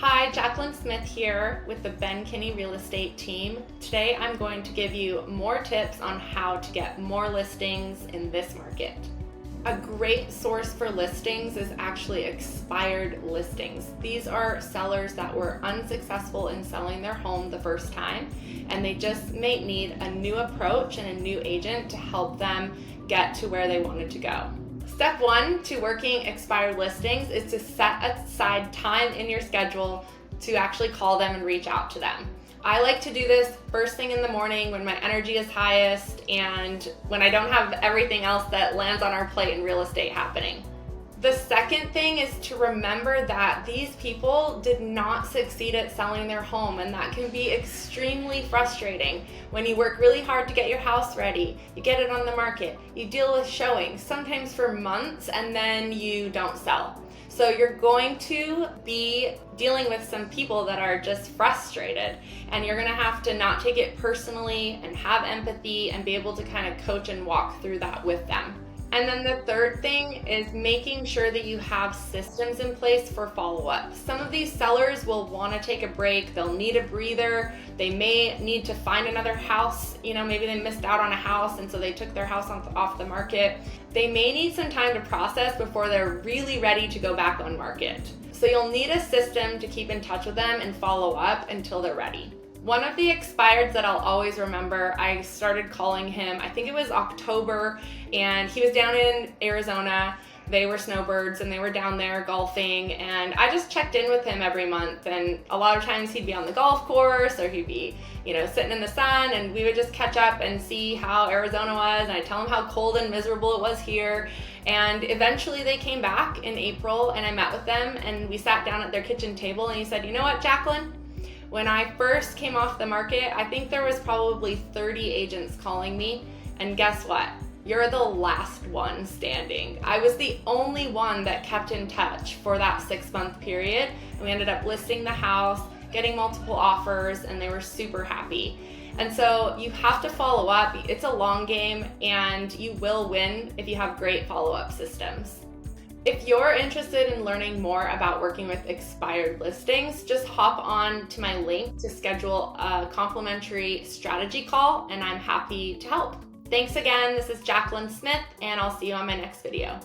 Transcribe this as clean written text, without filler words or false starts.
Hi, Jacqueline Smith here with the Ben Kinney Real Estate team. Today I'm going to give you more tips on how to get more listings in this market. A great source for listings is actually expired listings. These are sellers that were unsuccessful in selling their home the first time, and they just may need a new approach and a new agent to help them get to where they wanted to go. Step one to working expired listings is to set aside time in your schedule to actually call them and reach out to them. I like to do this first thing in the morning when my energy is highest and when I don't have everything else that lands on our plate in real estate happening. The second thing is to remember that these people did not succeed at selling their home, and that can be extremely frustrating. When you work really hard to get your house ready, you get it on the market, you deal with showings, sometimes for months, and then you don't sell. So you're going to be dealing with some people that are just frustrated, and you're gonna have to not take it personally and have empathy and be able to kind of coach and walk through that with them. And then the third thing is making sure that you have systems in place for follow-up. Some of these sellers will want to take a break, they'll need a breather, they may need to find another house, maybe they missed out on a house and so they took their house off the market. They may need some time to process before they're really ready to go back on market. So you'll need a system to keep in touch with them and follow up until they're ready. One of the expireds that I'll always remember, I started calling him, I think it was October, and he was down in Arizona. They were snowbirds and they were down there golfing, and I just checked in with him every month, and a lot of times he'd be on the golf course or he'd be, sitting in the sun, and we would just catch up and see how Arizona was, and I'd tell him how cold and miserable it was here. And eventually they came back in April and I met with them and we sat down at their kitchen table and he said, "You know what, Jacqueline? When I first came off the market, I think there was probably 30 agents calling me, and guess what? You're the last one standing." I was the only one that kept in touch for that 6-month period, and we ended up listing the house, getting multiple offers, and they were super happy. And so you have to follow up. It's a long game, and you will win if you have great follow-up systems. If you're interested in learning more about working with expired listings, just hop on to my link to schedule a complimentary strategy call, and I'm happy to help. Thanks again. This is Jacqueline Smith, and I'll see you on my next video.